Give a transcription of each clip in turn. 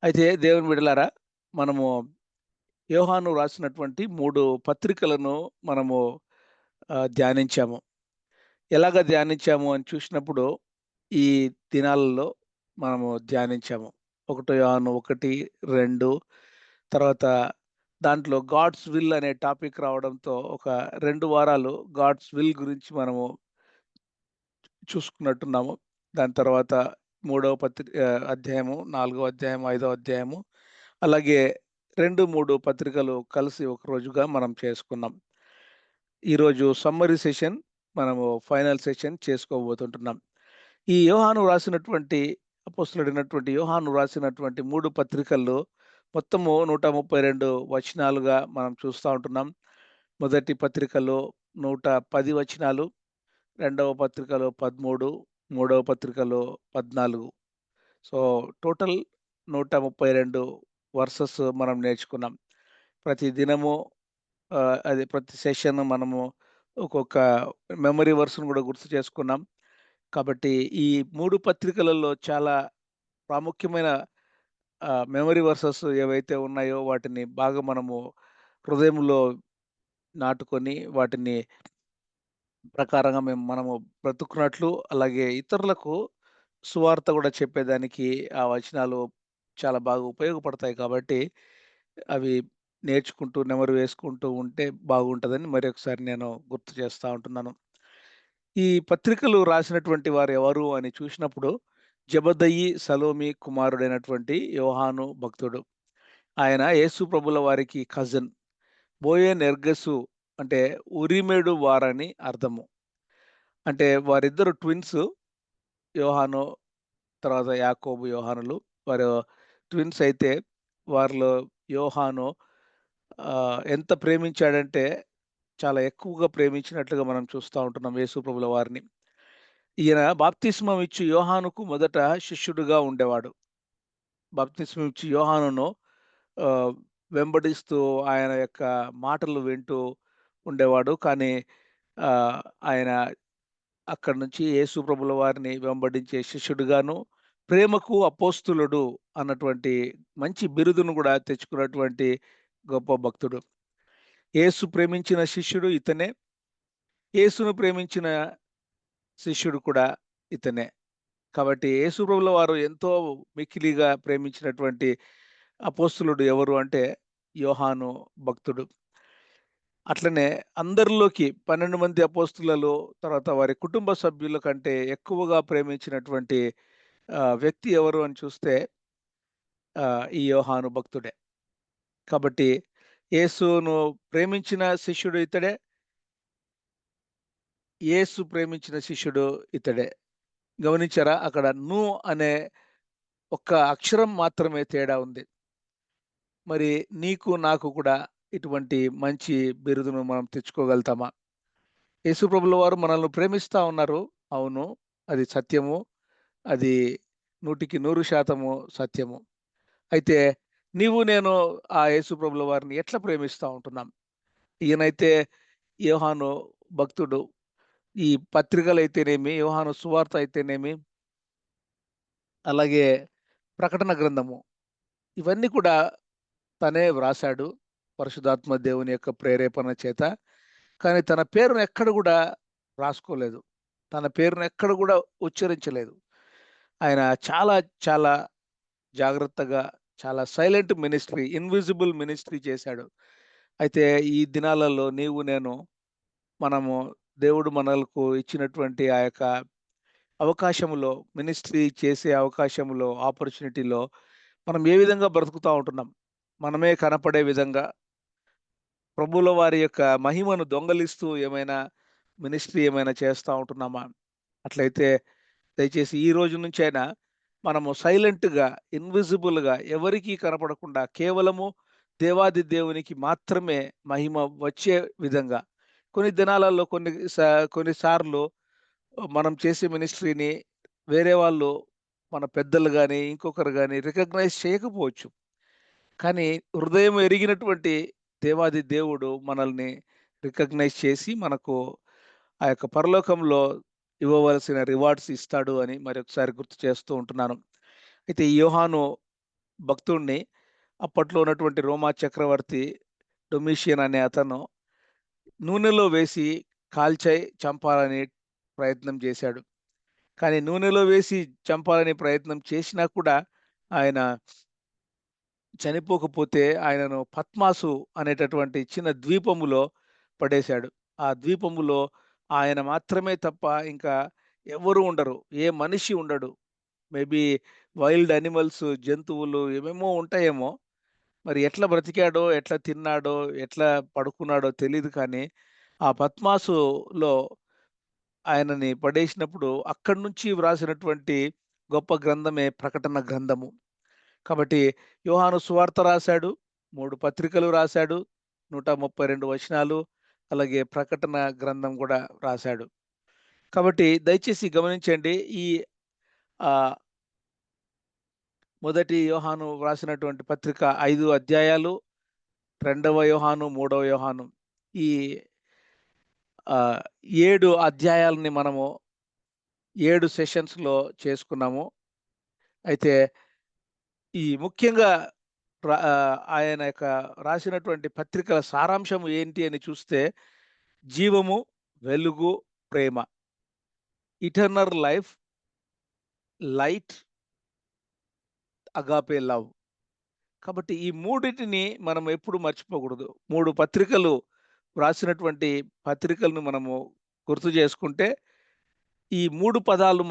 అయితే దేవుని బిడ్డలారా, మనము యోహాను రాసినటువంటి 3 పత్రికలను మనము ధ్యానించాము. ఎలాగ ధ్యానించాము అని చూసినప్పుడు, ఈ దినాలలో మనము ధ్యానించాము. ఒకటో యోహాను 1, 2 తర్వాత దాంట్లో గాడ్స్ విల్ అనే టాపిక్ రావడంతో ఒక 2 వారాలు గాడ్స్ విల్ గురించి మనము చూసుకున్నట్టున్నాము. దాని తర్వాత మూడవ అధ్యాయము, 4వ అధ్యాయం, 5వ అధ్యాయము అలాగే 2, 3 పత్రికలు కలిసి ఒక రోజుగా మనం చేసుకున్నాం. ఈరోజు సమ్మరీ సెషన్ మనము ఫైనల్ సెషన్ చేసుకోబోతుంటున్నాం. ఈ యోహాను రాసినటువంటి అపోస్తలుడైనటువంటి యోహాను రాసినటువంటి 3 పత్రికల్లో మొత్తము 132 వచనాలుగా మనం చూస్తా ఉంటున్నాం. మొదటి పత్రికలో 110 వచనాలు, రెండవ పత్రికలో 13, మూడవ పత్రికలో 14. సో, టోటల్ 132 వర్సెస్ మనం నేర్చుకున్నాం. ప్రతి దినము అది ప్రతి సెషన్ మనము ఒక్కొక్క మెమరీ వర్స్‌ను గూడా గుర్తు చేసుకున్నాం. కాబట్టి ఈ 3 పత్రికలలో చాలా ప్రాముఖ్యమైన మెమరీ వర్సెస్ ఏవైతే ఉన్నాయో వాటిని బాగా మనము హృదయంలో నాటుకొని వాటిని ప్రకారంగా మనము బ్రతుకున్నట్లు, అలాగే ఇతరులకు సువార్త గూడా చెప్పేదానికి ఆ వచనాలు చాలా బాగా ఉపయోగపడతాయి కాబట్టి, అవి నేర్చుకుంటూ, నెమరు వేసుకుంటూ ఉంటే బాగుంటదని మరొకసారి నేను గుర్తు చేస్తా ఉంటున్నాను. ఈ పత్రికలు రాసినటువంటి వారు ఎవరు అని చూసినప్పుడు, జెబెదయి సలోమి కుమారుడైనటువంటి యోహాను భక్తుడు. ఆయన యేసు ప్రభుల వారికి కజిన్. బోయనెర్గెసు అంటే ఉరిమెడు వారని అర్థము. అంటే వారిద్దరు ట్విన్స్. యోహాను, తర్వాత యాకోబు, యోహానులు. వారు ట్విన్స్ అయితే వారిలో యోహాను ఎంత ప్రేమించాడంటే చాలా ఎక్కువగా ప్రేమించినట్లుగా మనం చూస్తా ఉంటున్నాం యేసు ప్రభుల వారిని. ఈయన బాప్తిస్మం ఇచ్చి యోహానుకు మొదట శిష్యుడుగా ఉండేవాడు. బాప్తిస్మం ఇచ్చి యోహానును ఆహ్, వెంబడిస్తూ ఆయన యొక్క మాటలు వింటూ ఉండేవాడు. కానీ ఆహ్, ఆయన అక్కడి నుంచి యేసు ప్రభుల వారిని వెంబడించే శిష్యుడుగాను, ప్రేమకు అపోస్తులుడు అన్నటువంటి మంచి బిరుదును గూడా తెచ్చుకున్నటువంటి గొప్ప భక్తుడు. యేసు ప్రేమించిన శిష్యుడు ఇతనే. యేసును ప్రేమించిన శిష్యుడు కూడా ఇతనే. కాబట్టి యేసు ప్రభుల వారు ఎంతో మిక్కిలిగా ప్రేమించినటువంటి అపోస్తలుడు ఎవరు అంటే యోహాను భక్తుడు. అట్లనే అందరిలోకి 12 మంది అపోస్తలులలో తర్వాత వారి కుటుంబ సభ్యుల కంటే ఎక్కువగా ప్రేమించినటువంటి వ్యక్తి ఎవరు అని చూస్తే ఈ యోహాను భక్తుడే. కాబట్టి యేసును ప్రేమించిన శిష్యుడు ఇతడే. యేసు ప్రేమించిన శిష్యుడు ఇతడే. గమనించారా? అక్కడ అనే ఒక్క అక్షరం మాత్రమే తేడా ఉంది. మరి నీకు నాకు కూడా ఇటువంటి మంచి బిరుదును మనం తెచ్చుకోగలుగుతామా? యేసుప్రభుల వారు మనల్ని ప్రేమిస్తా ఉన్నారు. అవును. అది సత్యము. అది 100% సత్యము. అయితే నీవు నేను ఆ యేసుప్రభుల వారిని ఎట్లా ప్రేమిస్తా ఉంటున్నాం? ఈయనైతే యోహాను భక్తుడు. ఈ పత్రికలైతేనేమి, యోహాను సువార్త అయితేనేమి, అలాగే ప్రకటన గ్రంథము ఇవన్నీ కూడా తనే వ్రాసాడు. పరిశుద్ధాత్మ దేవుని యొక్క ప్రేరేపణ చేత. కానీ తన పేరును ఎక్కడ గూడా రాసుకోలేదు. తన పేరును ఎక్కడ గూడా ఉచ్చరించలేదు. ఆయన చాలా, చాలా జాగ్రత్తగా, చాలా సైలెంట్ మినిస్ట్రీ, ఇన్విజిబుల్ మినిస్ట్రీ చేశాడు. అయితే ఈ దినాలలో నీవు నేను మనము దేవుడు మనలకు ఇచ్చినటువంటి ఆ యొక్క అవకాశములో, మినిస్ట్రీ చేసే అవకాశంలో, ఆపర్చునిటీలో మనం ఏ విధంగా బ్రతుకుతా ఉంటున్నాం? మనమే కనపడే విధంగా ప్రభువుల వారి యొక్క మహిమను దొంగలిస్తూ ఏమైనా మినిస్ట్రీ ఏమైనా చేస్తా ఉంటున్నామా? అట్లయితే దయచేసి ఈ రోజు నుంచైనా మనము సైలెంట్‌గా, ఇన్విజిబుల్‌గా ఎవరికీ కనపడకుండా కేవలము దేవాది దేవునికి మాత్రమే మహిమ వచ్చే విధంగా కొన్ని దినాలలో కొన్నిసార్లు మనం చేసే మినిస్ట్రీని వేరే వాళ్ళు మన పెద్దలు గాని, ఇంకొకరు గాని రికగ్నైజ్ చేయకపోవచ్చు. కానీ హృదయం ఎరిగినటువంటి దేవాది దేవుడు మనల్ని రికగ్నైజ్ చేసి మనకు ఆ యొక్క పరలోకంలో ఇవ్వవలసిన రివార్డ్స్ ఇస్తాడు అని మరొకసారి గుర్తు చేస్తూ ఉంటున్నాను. అయితే ఈ యోహాను భక్తుడిని అప్పట్లో ఉన్నటువంటి రోమా చక్రవర్తి డొమిషియన్ అనే అతను నూనెలో వేసి చంపాలని ప్రయత్నం చేశాడు. కానీ నూనెలో వేసి చంపాలని ప్రయత్నం చేసినా కూడా ఆయన చనిపోకపోతే ఆయనను పద్మాసు అనేటటువంటి చిన్న ద్వీపములో పడేశాడు. ఆ ద్వీపములో ఆయన మాత్రమే తప్ప ఇంకా ఎవ్వరు ఉండరు. ఏ మనిషి ఉండడు. మేబీ వైల్డ్ యానిమల్స్, జంతువులు ఏమేమో ఉంటాయేమో. మరి ఎట్లా బ్రతికాడో, ఎట్లా తిన్నాడో, ఎట్లా పడుకున్నాడో తెలీదు కానీ, ఆ పద్మాసులో ఆయనని పడేసినప్పుడు అక్కడి నుంచి వ్రాసినటువంటి గొప్ప గ్రంథమే ప్రకటన గ్రంథము. కాబట్టి యోహాను సువార్త రాశాడు, 3 పత్రికలు రాశాడు, 132 వచనాలు, అలాగే ప్రకటన గ్రంథం కూడా రాశాడు. కాబట్టి దయచేసి గమనించండి. ఈ ఆహ్, మొదటి యోహాను వ్రాసినటువంటి పత్రిక 5 అధ్యాయాలు, రెండవ యోహాను, మూడవ యోహాను ఈ ఆహ్, 7 అధ్యాయాలని మనము 7 సెషన్స్‌లో చేసుకున్నాము. అయితే ఈ ముఖ్యంగా ఆయన యొక్క రాసినటువంటి పత్రికల సారాంశం ఏంటి అని చూస్తే జీవము, వెలుగు, ప్రేమ. Eternal life, light, agape love. కాబట్టి ఈ మూడిటిని మనం ఎప్పుడు మర్చిపోకూడదు. 3 పత్రికలు వ్రాసినటువంటి పత్రికలను మనము గుర్తు చేసుకుంటే, ఈ 3 పదాలు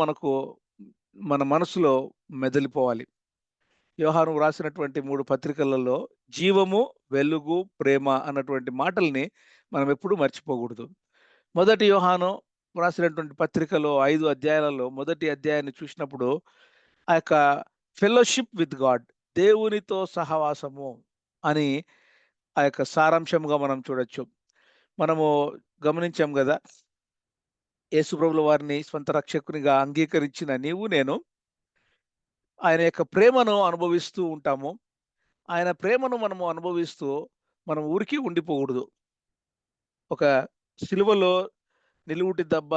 మన మనసులో మెదిలిపోవాలి. యోహాను వ్రాసినటువంటి 3 పత్రికలలో జీవము, వెలుగు, ప్రేమ అన్నటువంటి మాటల్ని మనం ఎప్పుడు మర్చిపోకూడదు. మొదటి యోహాను వ్రాసినటువంటి పత్రికలో 5 అధ్యాయాలలో మొదటి అధ్యాయాన్ని చూసినప్పుడు ఆ యొక్క ఫెలోషిప్ విత్ గాడ్, దేవునితో సహవాసము అని ఆ యొక్క సారాంశంగా మనం చూడొచ్చు. మనము గమనించాం గదా! యేసుప్రభుల వారిని స్వంత రక్షకునిగా అంగీకరించిన నీవు నేను ఆయన యొక్క ప్రేమను అనుభవిస్తూ ఉంటాము. ఆయన ప్రేమను మనము అనుభవిస్తూ మనం ఊరికే ఉండిపోకూడదు. ఒక సిలువలో నిలువుటి దెబ్బ,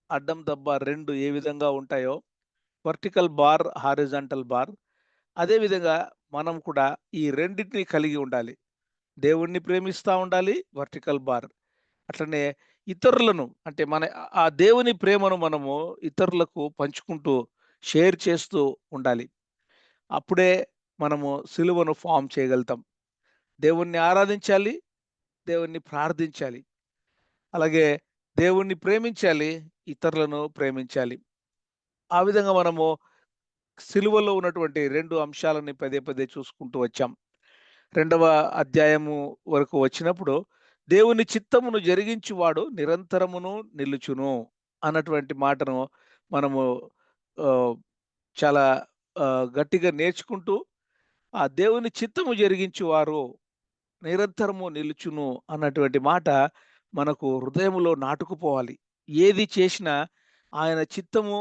అడ్డం దెబ్బ 2 ఏ విధంగా ఉంటాయో, వర్టికల్ బార్, హారిజాంటల్ బార్, అదే విధంగా మనం కూడా ఈ రెండిటిని కలిగి ఉండాలి. దేవుణ్ణి ప్రేమిస్తా ఉండాలి, వర్టికల్ బార్. అట్లనే ఇతరులను అంటే ఆ దేవుని ప్రేమను మనము ఇతరులకు పంచుకుంటూ, షేర్ చేస్తూ ఉండాలి. అప్పుడే మనము సిలువను ఫార్మ్ చేయగలుగుతాం. దేవుణ్ణి ఆరాధించాలి, దేవుణ్ణి ప్రార్థించాలి. అలాగే దేవుణ్ణి ప్రేమించాలి, ఇతరులను ప్రేమించాలి. ఆ విధంగా మనము సిలువలో ఉన్నటువంటి 2 అంశాలని పదే పదే చూసుకుంటూ వచ్చాం. రెండవ అధ్యాయము వరకు వచ్చినప్పుడు దేవుని చిత్తమును జరిగించువాడు నిరంతరమును నిలుచును అన్నటువంటి మాటను మనము ఆహ్, చాలా గట్టిగా నేర్చుకుంటూ ఆ దేవుని చిత్తము జరిగించువారు నిరంతరము నిలుచును అన్నటువంటి మాట మనకు హృదయములో నాటుకుపోవాలి. ఏది చేసినా ఆయన చిత్తము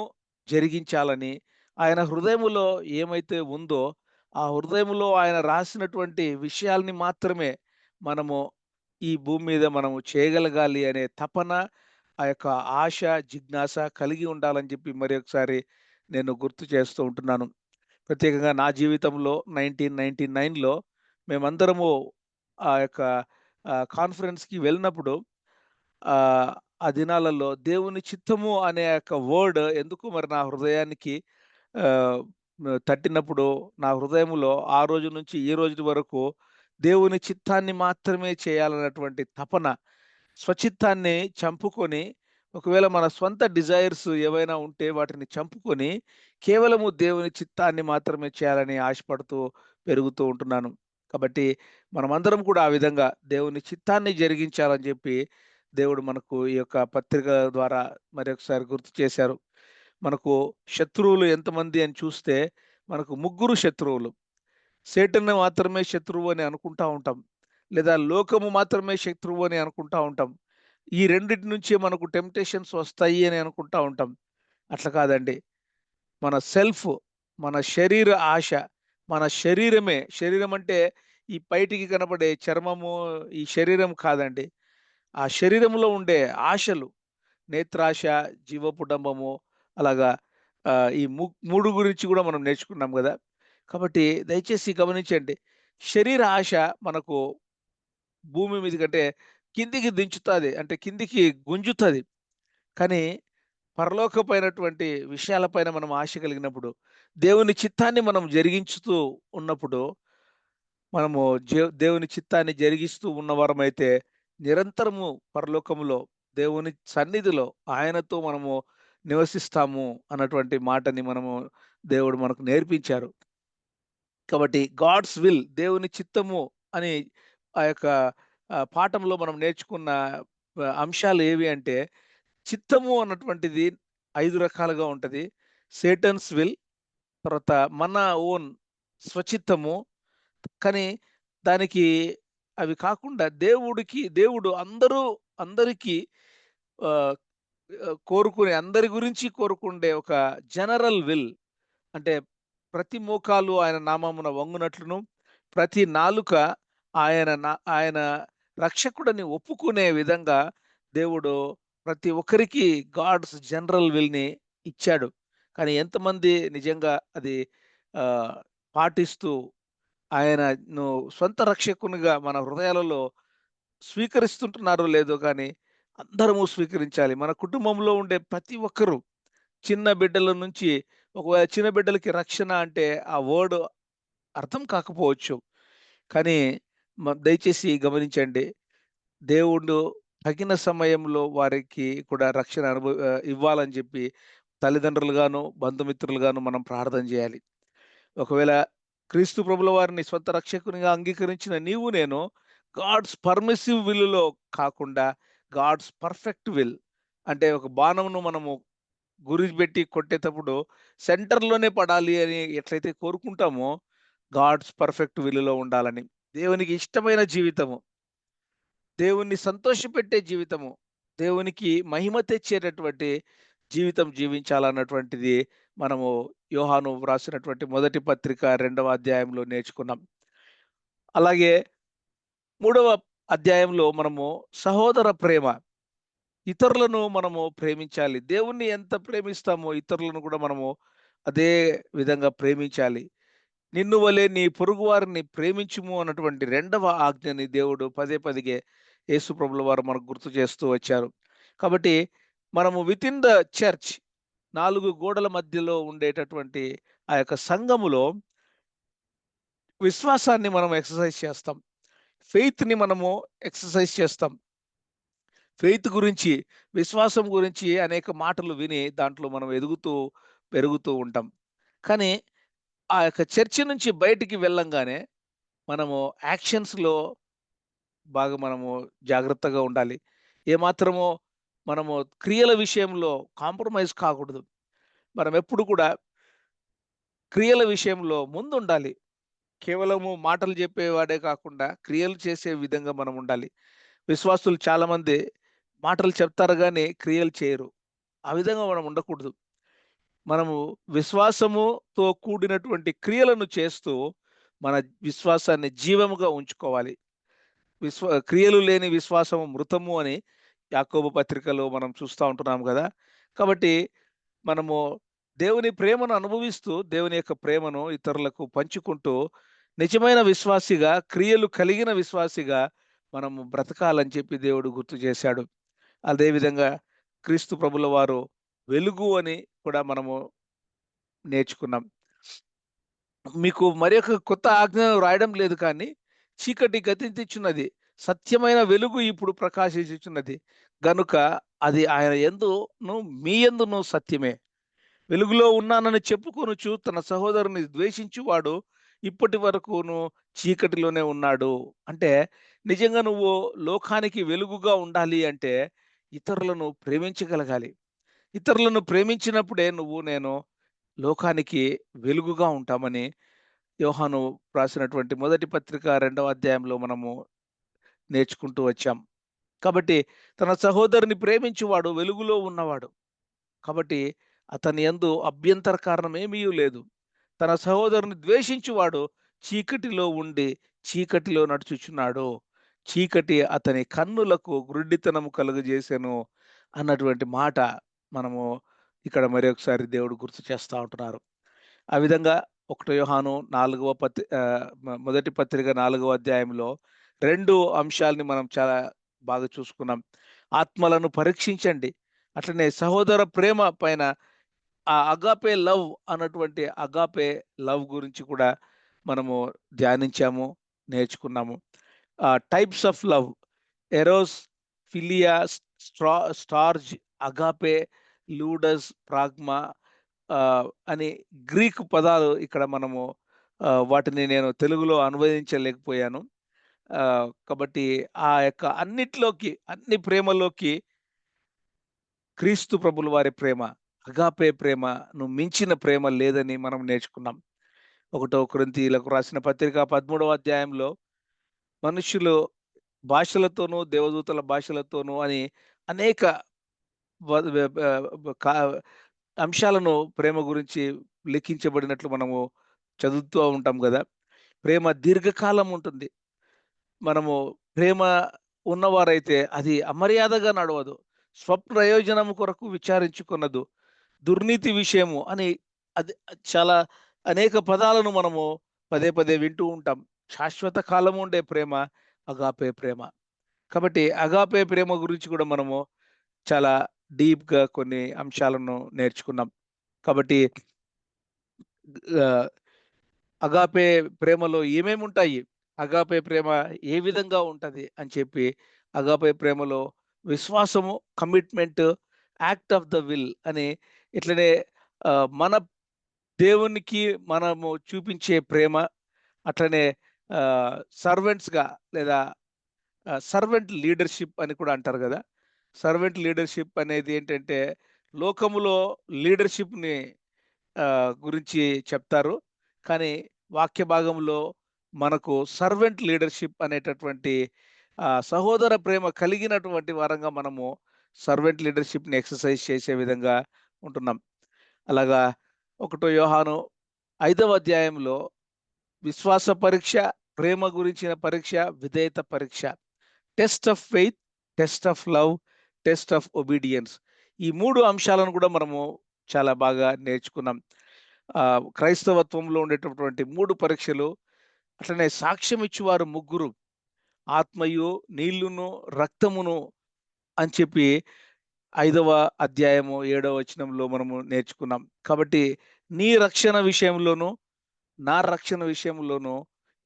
జరిగించాలని, ఆయన హృదయములో ఏమైతే ఉందో, ఆ హృదయములో ఆయన రాసినటువంటి విషయాల్ని మాత్రమే మనము ఈ భూమి మీద మనము చేయగలగాలి అనే తపన, ఆ యొక్క ఆశ, జిజ్ఞాస కలిగి ఉండాలని చెప్పి మరి ఒకసారి నేను గుర్తు చేస్తూ ఉంటున్నాను. ప్రత్యేకంగా నా జీవితంలో 1999లో మేమందరము ఆ యొక్క కాన్ఫరెన్స్‌కి వెళ్ళినప్పుడు ఆహ్, ఆ దినాలలో దేవుని చిత్తము అనే యొక్క వర్డ్ ఎందుకో మరి నా హృదయానికి ఆహ్, తట్టినప్పుడు నా హృదయములో ఆ రోజు నుంచి ఈ రోజు వరకు దేవుని చిత్తాన్ని మాత్రమే చేయాలన్నటువంటి తపన, స్వచిత్తాన్ని చంపుకొని, ఒకవేళ మన స్వంత డిజైర్స్ ఏవైనా ఉంటే వాటిని చంపుకొని, కేవలము దేవుని చిత్తాన్ని మాత్రమే చేయాలని ఆశపడుతూ పెరుగుతూ ఉంటున్నాను. కాబట్టి మనమందరం కూడా ఆ విధంగా దేవుని చిత్తాన్ని జరిగించాలని చెప్పి దేవుడు మనకు ఈ యొక్క పత్రిక ద్వారా మరొకసారి గుర్తు చేశారు. మనకు శత్రువులు ఎంతమంది అని చూస్తే మనకు ముగ్గురు శత్రువులు. సేటన్‌ని మాత్రమే శత్రువు అని అనుకుంటా ఉంటాం. లేదా లోకము మాత్రమే శత్రువు అని అనుకుంటా ఉంటాం. ఈ రెండిటి నుంచే మనకు టెంప్టేషన్స్ వస్తాయి అని అనుకుంటా ఉంటాం. అట్లా కాదండి. మన సెల్ఫ్, మన శరీర ఆశ, మన శరీరమే శరీరం అంటే ఈ బయటికి కనపడే చర్మము, ఈ శరీరం కాదండి. ఆ శరీరంలో ఉండే ఆశలు, నేత్రాశ, జీవపుడంబము అలాగా ఈ 3 గురించి గూడా మనం నేర్చుకున్నాం గదా! కాబట్టి దయచేసి గమనించండి. శరీర ఆశ మనకు భూమి మీదకంటే కిందికి దించుతాది. అంటే కిందికి గుంజుతది. కానీ పరలోకమైనటువంటి విషయాలపైన మనం ఆశ కలిగినప్పుడు, దేవుని చిత్తాన్ని మనం జరిగించుతూ ఉన్నప్పుడు, మనము దేవుని చిత్తాన్ని జరిగిస్తూ ఉన్నవారమైతే, నిరంతరము పరలోకములో, దేవుని సన్నిధిలో ఆయనతో మనము నివసిస్తాము అన్నటువంటి మాటని దేవుడు మనకు నేర్పించారు. కాబట్టి గాడ్స్ విల్, దేవుని చిత్తము అని ఆ యొక్క పాఠంలో మనం నేర్చుకున్న అంశాలు ఏవి అంటే, చిత్తము అన్నటువంటిది 5 రకాలుగా ఉంటది. సేటన్స్ విల్, తర్వాత మన ఓన్ స్వచిత్తము. కానీ దానికి అవి కాకుండా దేవుడు అందరికీ ఆహ్, కోరుకునే, అందరి గురించి కోరుకుండే ఒక జనరల్ విల్. అంటే ప్రతి మోకాలు ఆయన నామమున వంగునట్లును, ప్రతి నాలుక ఆయన రక్షకుడని ఒప్పుకునే విధంగా దేవుడు ప్రతి ఒక్కరికి గాడ్స్ జనరల్ విల్‌ని ఇచ్చాడు. కానీ ఎంతమంది నిజంగా అది ఆహ్, పాటిస్తూ ఆయనను సొంత రక్షకునిగా మన హృదయాలలో స్వీకరిస్తుంటున్నారో లేదో గానీ, అందరము స్వీకరించాలి. మన కుటుంబంలో ఉండే ప్రతి ఒక్కరు, చిన్న బిడ్డల నుంచి, ఒకవేళ చిన్న బిడ్డలకి రక్షణ అంటే ఆ వర్డ్ అర్థం కాకపోవచ్చు. కానీ దయచేసి గమనించండి. దేవుడు తగిన సమయంలో వారికి కూడా రక్షణ ఇవ్వాలని చెప్పి తల్లిదండ్రులుగాను, బంధుమిత్రులుగాను మనం ప్రార్థన చేయాలి. ఒకవేళ క్రీస్తు ప్రభుల వారిని స్వంత రక్షకునిగా అంగీకరించిన నీవు నేను గాడ్స్ పర్మిసివ్ విల్‌లో కాకుండా గాడ్స్ పర్ఫెక్ట్ విల్, అంటే ఒక బాణంను మనము గురి పెట్టి కొట్టేటప్పుడు సెంటర్‌లోనే పడాలి అని ఎట్లయితే కోరుకుంటామో, గాడ్స్ పర్ఫెక్ట్ విల్‌లో ఉండాలని. దేవునికి ఇష్టమైన జీవితము, దేవుణ్ణి సంతోషపెట్టే జీవితము, దేవునికి మహిమ తెచ్చేటటువంటి జీవితం జీవించాలన్నటువంటిది మనము యోహాను వ్రాసినటువంటి మొదటి పత్రిక 2వ అధ్యాయంలో నేర్చుకున్నాం. అలాగే 3వ అధ్యాయంలో మనము సహోదర ప్రేమ, ఇతరులను మనము ప్రేమించాలి. దేవుణ్ణి ఎంత ప్రేమిస్తామో ఇతరులను కూడా మనము అదే విధంగా ప్రేమించాలి. నిన్ను వలె నీ పొరుగువారిని ప్రేమించుము అన్నటువంటి 2వ ఆజ్ఞని దేవుడు పదే పదిగే యేసు ప్రభుల వారు మనకు గుర్తు చేస్తూ వచ్చారు. కాబట్టి మనము వితిన్ ద చర్చ్, 4 గోడల మధ్యలో ఉండేటటువంటి ఆ యొక్క సంఘములో విశ్వాసాన్ని మనం ఎక్సర్సైజ్ చేస్తాం. ఫెయిత్‌ని మనము ఎక్సర్సైజ్ చేస్తాం. ఫెయిత్ గురించి, విశ్వాసం గురించి అనేక మాటలు విని దాంట్లో మనం ఎదుగుతూ, పెరుగుతూ ఉంటాం. కానీ ఆ యొక్క చర్చి నుంచి బయటికి వెళ్ళంగానే మనము యాక్షన్స్‌లో బాగా మనము జాగ్రత్తగా ఉండాలి. ఏమాత్రము మనము క్రియల విషయంలో కాంప్రమైజ్ కాకూడదు. మనమెప్పుడు కూడా క్రియల విషయంలో ముందుండాలి. కేవలము మాటలు చెప్పేవాడే కాకుండా క్రియలు చేసే విధంగా మనం ఉండాలి. విశ్వాసులు చాలామంది మాటలు చెప్తారు గానీ క్రియలు చేయరు. ఆ విధంగా మనం ఉండకూడదు. మనము విశ్వాసముతో కూడినటువంటి క్రియలను చేస్తూ మన విశ్వాసాన్ని జీవముగా ఉంచుకోవాలి. క్రియలు లేని విశ్వాసము మృతము అని యాకోబు పత్రికలో మనం చూస్తా ఉంటున్నాం గదా! కాబట్టి మనము దేవుని ప్రేమను అనుభవిస్తూ, దేవుని యొక్క ప్రేమను ఇతరులకు పంచుకుంటూ, నిజమైన విశ్వాసిగా, క్రియలు కలిగిన విశ్వాసిగా మనము బ్రతకాలని చెప్పి దేవుడు గుర్తు చేశాడు. అదే విధంగా క్రీస్తు ప్రభుల వారు వెలుగు అని కూడా మనము నేర్చుకున్నాం. మీకు మరొక కొత్త ఆజ్ఞను రాయడం లేదు కానీ, చీకటి గతించుచున్నది, సత్యమైన వెలుగు ఇప్పుడు ప్రకాశించుచున్నది. గనుక అది ఆయన యందును మీ యందును సత్యమే. వెలుగులో ఉన్నానని చెప్పుకొనుచు తన సహోదరుని ద్వేషించువాడు ఇప్పటి వరకును చీకటిలోనే ఉన్నాడు. అంటే నిజంగా నువ్వు లోకానికి వెలుగుగా ఉండాలి అంటే ఇతరులను ప్రేమించగలగాలి. ఇతరులను ప్రేమించినప్పుడే నేను లోకానికి వెలుగుగా ఉంటామని యోహాను రాసినటువంటి మొదటి పత్రిక 2వ అధ్యాయంలో మనము నేర్చుకుంటూ వచ్చాం. కాబట్టి తన సహోదరుని ప్రేమించువాడు వెలుగులో ఉన్నవాడు. కాబట్టి అతని యందు అభ్యంతర కారణం ఏమీయూ లేదు. తన సహోదరుని ద్వేషించువాడు చీకటిలో ఉండి చీకటిలో నడుచుచున్నాడు. చీకటి అతని కన్నులకు గ్రుడ్డితనము కలుగజేసెను అన్నటువంటి మాట మనము ఇక్కడ మరొకసారి దేవుడు గుర్తు చేస్తా ఉంటున్నారు. ఆ విధంగా ఒకటో యోహాను మొదటి పత్రిక 4వ అధ్యాయంలో 2 అంశాల్ని మనం చాలా బాగా చూసుకున్నాం. ఆత్మలను పరీక్షించండి. అట్లనే సహోదర ప్రేమ పైన ఆ అగాపే లవ్ అన్నటువంటి అగాపే లవ్ గురించి కూడా మనము ధ్యానించాము, నేర్చుకున్నాము. Types of love, eros, philia, storge, agape, ludus, pragma అని గ్రీక్ పదాలు ఇక్కడ మనము వాటిని నేను తెలుగులో అనువదించలేకపోయాను. కాబట్టి ఆ యొక్క అన్ని ప్రేమలోకి క్రీస్తు ప్రభుల వారి ప్రేమ, అగాపే ప్రేమను మించిన ప్రేమ లేదని మనం నేర్చుకున్నాం. ఒకటో కొరింథీయులకు రాసిన పత్రిక 13వ అధ్యాయంలో మనుష్యులు భాషలతోనూ, దేవదూతల భాషలతోనూ అని అనేక వ వె కా అంశాలను ప్రేమ గురించి లిఖించబడినట్లు మనము చదువుతూ ఉంటాం గదా! ప్రేమ దీర్ఘకాలం ఉంటుంది. మనము ప్రేమ ఉన్నవారైతే అది అమర్యాదగా నడవదు. స్వప్రయోజనము కొరకు విచారించుకొనదు. దుర్నీతి విషయము అని అది చాలా అనేక పదాలను మనము పదే పదే వింటూ ఉంటాం. శాశ్వత కాలం ఉండే ప్రేమ అగాపే ప్రేమ. కాబట్టి అగాపే ప్రేమ గురించి కూడా మనము చాలా డీప్‌గా కొన్ని అంశాలను నేర్చుకున్నాం. కాబట్టి ఆహ్, అగాపే ప్రేమలో ఏమేముంటాయి? అగాపే ప్రేమ ఏ విధంగా ఉంటది? అని చెప్పి అగాపే ప్రేమలో విశ్వాసము, commitment, act of the will అని ఇట్లనే మన దేవునికి మనము చూపించే ప్రేమ, అట్లనే ఆహ్, సర్వెంట్స్‌గా లేదా సర్వెంట్ లీడర్‌షిప్ అని కూడా అంటారు గదా! సర్వెంట్ లీడర్‌షిప్ అనేది ఏంటంటే, లోకములో లీడర్‌షిప్‌ని గురించి చెప్తారు. కానీ వాక్య భాగంలో మనకు సర్వెంట్ లీడర్‌షిప్ అనేటటువంటి సహోదర ప్రేమ కలిగినటువంటి వారంగా మనము సర్వెంట్ లీడర్‌షిప్‌ని ఎక్సర్‌సైజ్ చేసే విధంగా ఉంటున్నాం. అలాగా ఒకటో యోహాను 5వ అధ్యాయంలో విశ్వాస పరీక్ష, ప్రేమ గురించిన పరీక్ష, విధేయత పరీక్ష. Test of faith, test of love, test of obedience. ఈ 3 అంశాలను కూడా మనము చాలా బాగా నేర్చుకున్నాం. క్రైస్తవత్వంలో ఉండేటటువంటి 3 పరీక్షలు, అట్లనే సాక్ష్యం ఇచ్చువారు ముగ్గురు, ఆత్మయు, నీళ్లును, రక్తమును అని చెప్పి 5వ అధ్యాయము 7వ వచనంలో మనము నేర్చుకున్నాం. కాబట్టి నీ రక్షణ విషయంలోను, నా రక్షణ విషయంలోను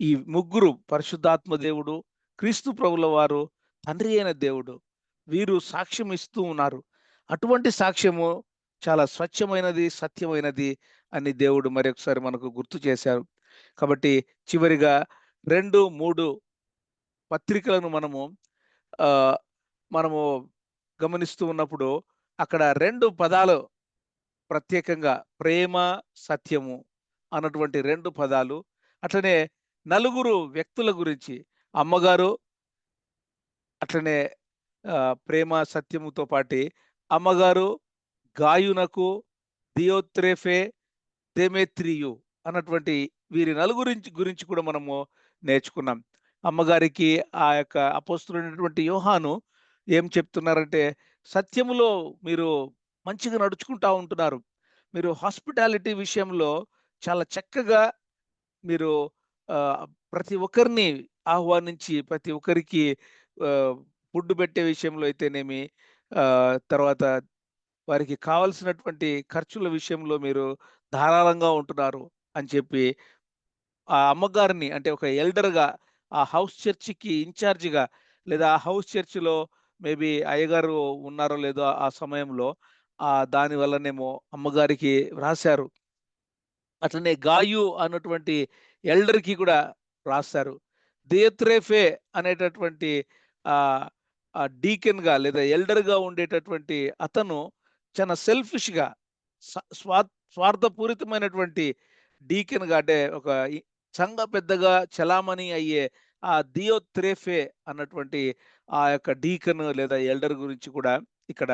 ఈ ముగ్గురు పరిశుద్ధాత్మ దేవుడు, క్రీస్తు ప్రభుల వారు, తండ్రి అయిన దేవుడు వీరు సాక్ష్యం ఇస్తూ ఉన్నారు. అటువంటి సాక్ష్యము చాలా స్వచ్ఛమైనది, సత్యమైనది అని దేవుడు మరొకసారి మనకు గుర్తు చేశారు. కాబట్టి చివరిగా 2, 3 పత్రికలను ఆహ్, మనము గమనిస్తూ ఉన్నప్పుడు అక్కడ 2 పదాలు ప్రత్యేకంగా ప్రేమ, సత్యము అన్నటువంటి 2 పదాలు. అట్లనే నలుగురు వ్యక్తుల గురించి అమ్మగారు, అట్లనే ప్రేమ, సత్యముతో పాటి అమ్మగారు, గాయునకు, దియోత్రేఫే, దేమేత్రియు అన్నటువంటి వీరి నలుగురించి గురించి కూడా మనము నేర్చుకున్నాం. అమ్మగారికి ఆ యొక్క అపోస్తలుడైనటువంటి యోహాను ఏం చెప్తున్నారంటే, సత్యములో మీరు మంచిగా నడుచుకుంటా ఉంటున్నారు. మీరు హాస్పిటాలిటీ విషయంలో చాలా చక్కగా మీరు ఆహ్, ప్రతి ఒక్కరిని ఆహ్వానించి, ప్రతి ఒక్కరికి ఆహ్, ఫుడ్ పెట్టే విషయంలో అయితేనేమి, తర్వాత వారికి కావాల్సినటువంటి ఖర్చుల విషయంలో మీరు ధారాళంగా ఉంటున్నారు అని చెప్పి, ఆ అమ్మగారిని అంటే ఒక ఎల్డర్‌గా ఆ హౌస్ చర్చ్‌కి ఇన్‌చార్జ్‌గా లేదా ఆ హౌస్ చర్చ్‌లో మేబీ అయ్యగారు ఉన్నారో లేదో ఆ సమయంలో దాని వల్లనేమో అమ్మగారికి వ్రాసారు. అట్లనే గాయు అన్నటువంటి ఎల్డర్‌కి కూడా రాస్తారు. దియత్రేఫే అనేటటువంటి ఆహ్, డీకెన్‌గా లేదా ఎల్డర్‌గా ఉండేటటువంటి అతను చాలా సెల్ఫిష్‌గా స స్వా స్వార్థపూరితమైనటువంటి డీకెన్‌గా అంటే ఒక సంఘ పెద్దగా చలామణి అయ్యే ఆ దియోత్రేఫే అన్నటువంటి ఆ యొక్క డీకన్ లేదా ఎల్డర్ గురించి కూడా ఇక్కడ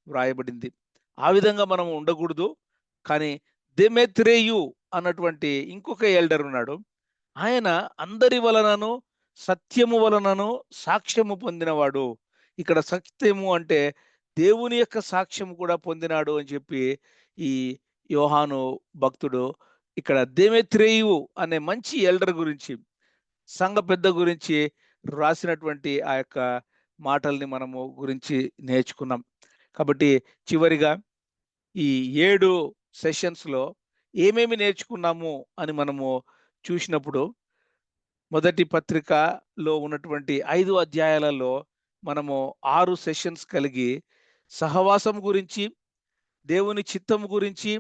వ్రాయబడింది. ఆ విధంగా మనం ఉండకూడదు. కానీ దెమెత్రేయు అన్నటువంటి ఇంకొక ఎల్డర్ ఉన్నాడు. ఆయన అందరి వలనను, సత్యము వలనను సాక్ష్యము పొందినవాడు. ఇక్కడ సత్యము అంటే దేవుని యొక్క సాక్ష్యం కూడా పొందినాడు అని చెప్పి ఈ యోహాను భక్తుడు ఇక్కడ దేమేత్రేయు అనే మంచి ఎల్డర్ గురించి, సంఘ పెద్ద గురించి రాసినటువంటి ఆ యొక్క మాటల్ని మనము గురించి నేర్చుకున్నాం. కాబట్టి చివరిగా ఈ 7 సెషన్స్‌లో ఏమేమి నేర్చుకున్నాము అని మనము చూసినప్పుడు, మొదటి పత్రికలో ఉన్నటువంటి 5 అధ్యాయాలలో మనము 6 సెషన్స్ కలిగి సహవాసం గురించి, దేవుని చిత్తము గురించి,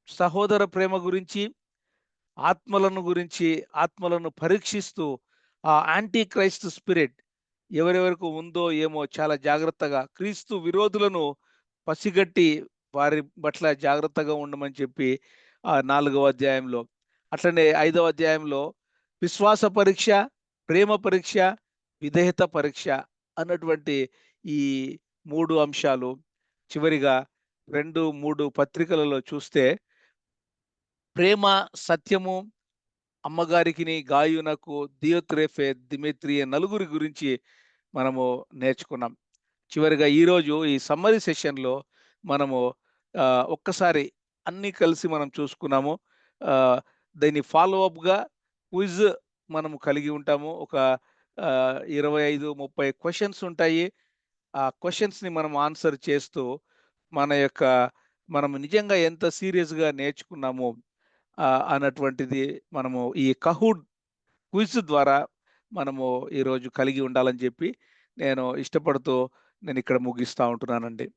సహోదర ప్రేమ గురించి, ఆత్మలను గురించి, ఆత్మలను పరీక్షిస్తూ ఆ యాంటీ క్రైస్ట్ స్పిరిట్ ఎవరెవరికి ఉందో ఏమో చాలా జాగ్రత్తగా క్రీస్తు విరోధులను పసిగట్టి వారి పట్ల జాగ్రత్తగా ఉండమని చెప్పి 4వ అధ్యాయంలో, అట్లనే 5వ అధ్యాయంలో విశ్వాస పరీక్ష, ప్రేమ పరీక్ష, విధేయత పరీక్ష అన్నటువంటి ఈ 3 అంశాలు చివరిగా 2, 3 పత్రికలలో చూస్తే ప్రేమ, సత్యము, అమ్మగారికిని, గాయునకు, దియోత్రేఫే, దిమేత్రియ నలుగురి గురించి మనము నేర్చుకున్నాం. చివరిగా ఈరోజు ఈ సమ్మరీ సెషన్‌లో మనము ఒక్కసారి అన్నీ కలిసి మనం చూసుకున్నాము. ఆహ్, దీన్ని ఫాలో అప్‌గా క్విజ్ మనము కలిగి ఉంటాము. ఒక 25, 30 క్వెషన్స్ ఉంటాయి. ఆ క్వెషన్స్‌ని మనం ఆన్సర్ చేస్తూ మన యొక్క మనం నిజంగా ఎంత సీరియస్‌గా నేర్చుకున్నామో అన్నటువంటిది మనము ఈ కహూట్ క్విజ్ ద్వారా మనము ఈరోజు కలిగి ఉండాలని చెప్పి నేను ఇష్టపడుతూ నేనిక్కడ ముగిస్తా ఉంటున్నానండి.